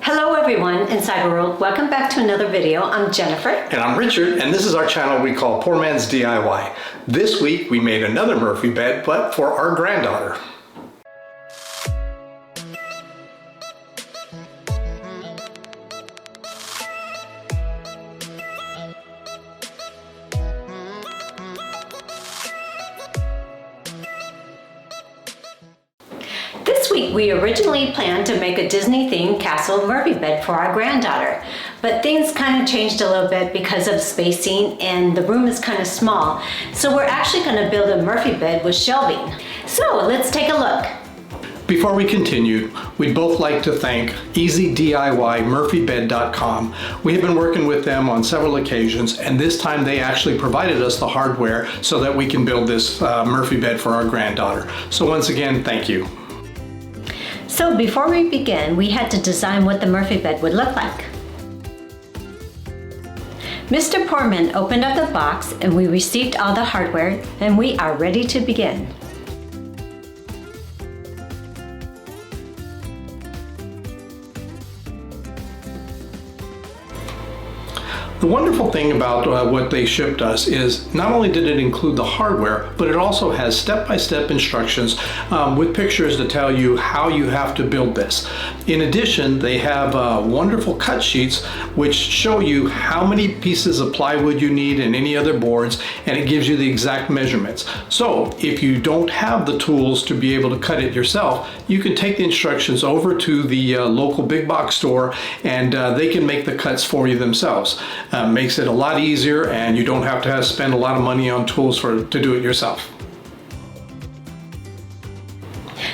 Hello everyone in Cyber World. Welcome back to another video. I'm Jennifer. And I'm Richard, and this is our channel we call Poor Man's DIY. This week we made another Murphy bed, but for our granddaughter. This week we originally planned to make a Disney-themed castle Murphy bed for our granddaughter, but things kind of changed a little bit because of spacing and the room is kind of small. So we're actually going to build a Murphy bed with shelving. So let's take a look. Before we continue, we'd both like to thank EasyDIYMurphyBed.com. We have been working with them on several occasions, and this time they actually provided us the hardware so that we can build this Murphy bed for our granddaughter. So once again, thank you. So before we begin, we had to design what the Murphy bed would look like. Mr. Poorman opened up the box and we received all the hardware and we are ready to begin. The wonderful thing about what they shipped us is not only did it include the hardware, but it also has step-by-step instructions with pictures to tell you how you have to build this. In addition, they have wonderful cut sheets which show you how many pieces of plywood you need and any other boards, and it gives you the exact measurements. So if you don't have the tools to be able to cut it yourself, you can take the instructions over to the local big box store and they can make the cuts for you themselves. Makes it a lot easier, and you don't have to spend a lot of money on tools to do it yourself.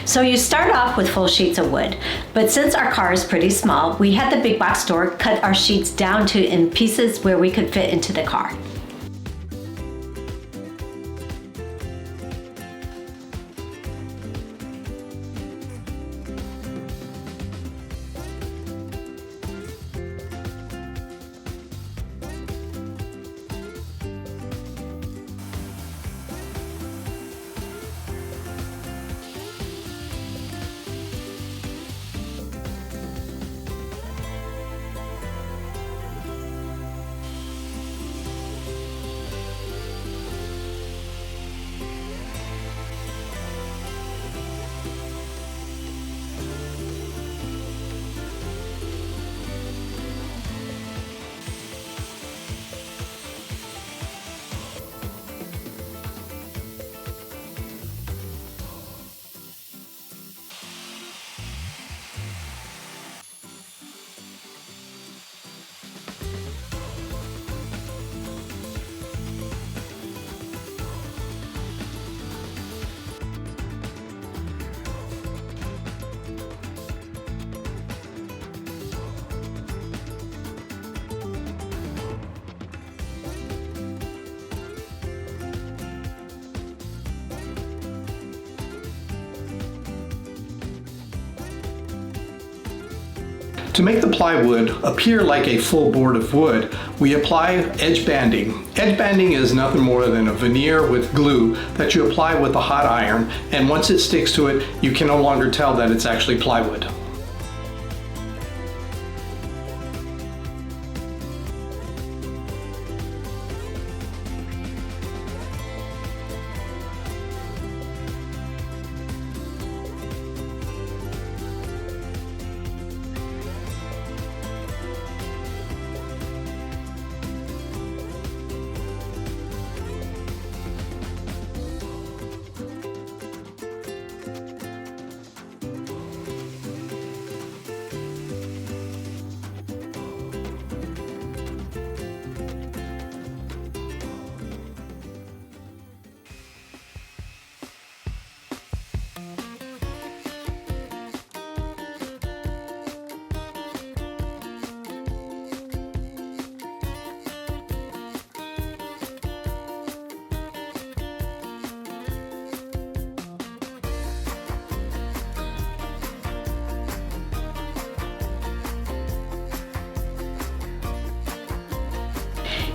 So you start off with full sheets of wood, but since our car is pretty small, we had the big box store cut our sheets down to in pieces where we could fit into the car. To make the plywood appear like a full board of wood, we apply edge banding. Edge banding is nothing more than a veneer with glue that you apply with a hot iron, and once it sticks to it, you can no longer tell that it's actually plywood.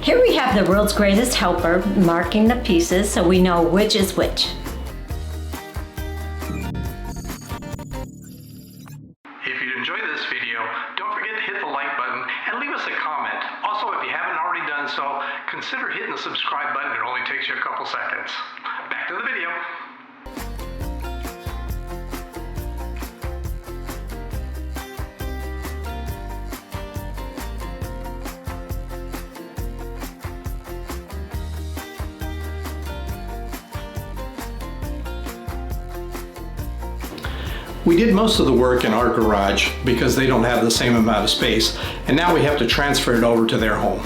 Here we have the world's greatest helper marking the pieces so we know which is which. If you enjoy this video, don't forget to hit the like button and leave us a comment. Also, if you haven't already done so, consider hitting the subscribe button. It only takes you a couple seconds. Back to the video. We did most of the work in our garage because they don't have the same amount of space, and now we have to transfer it over to their home.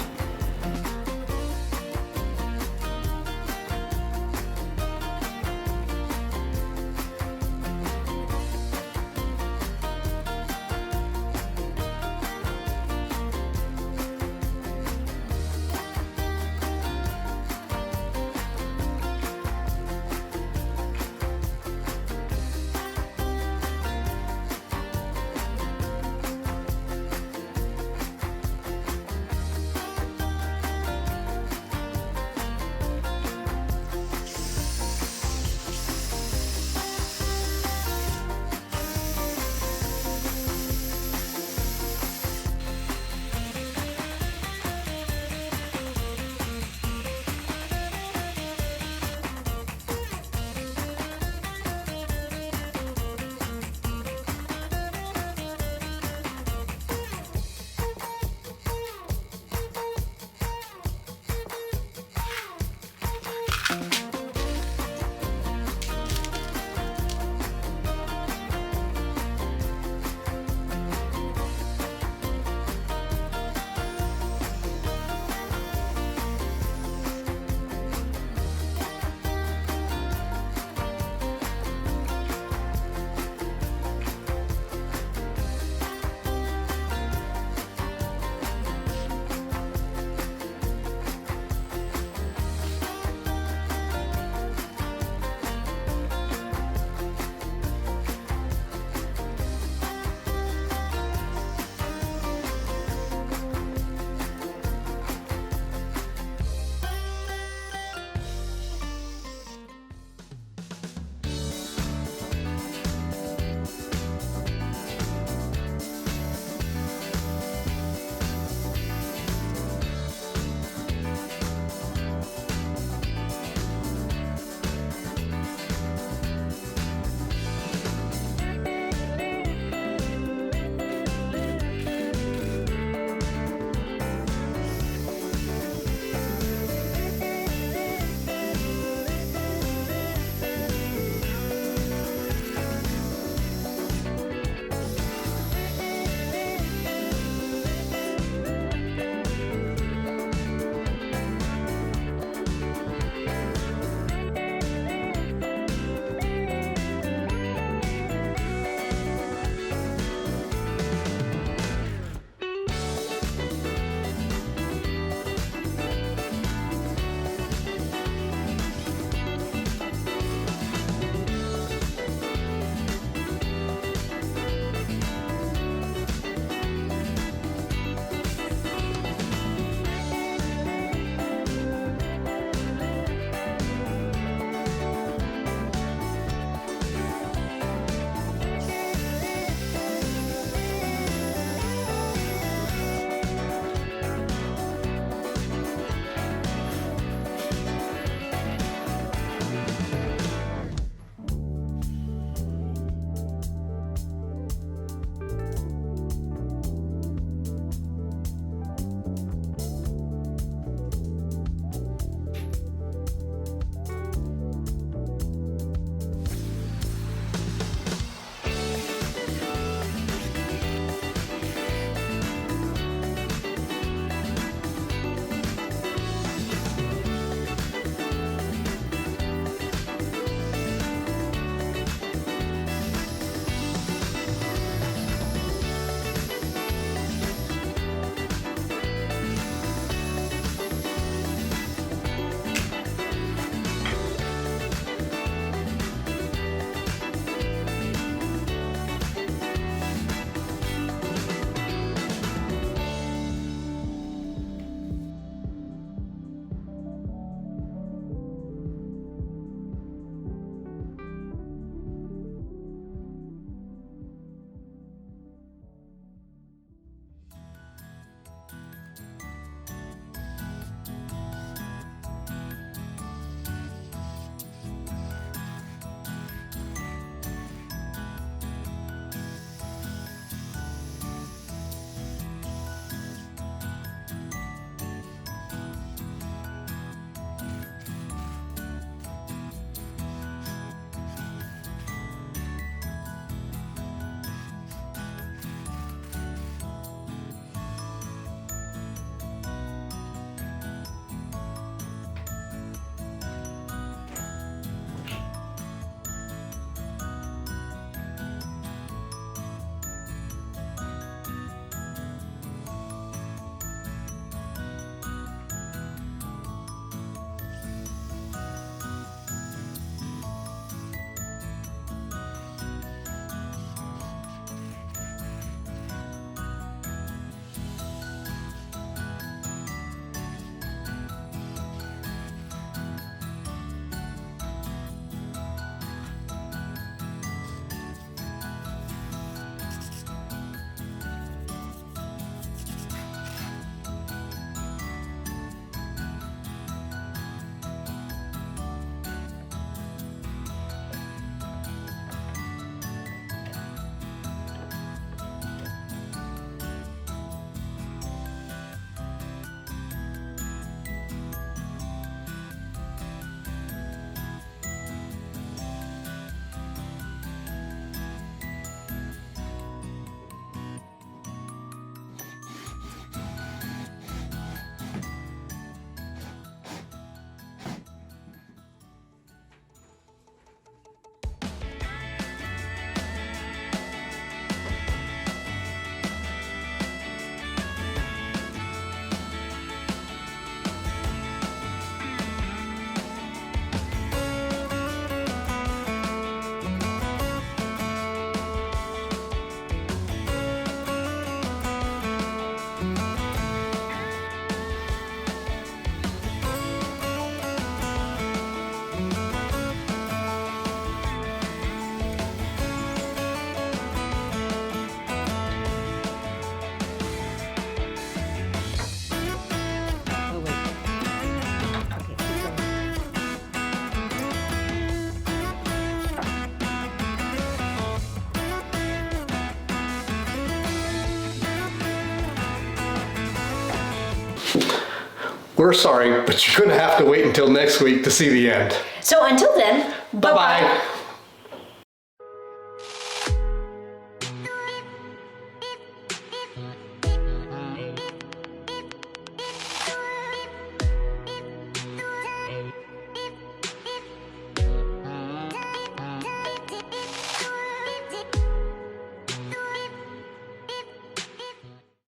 We're sorry, but you're gonna have to wait until next week to see the end. So until then, bye-bye. Bye-bye.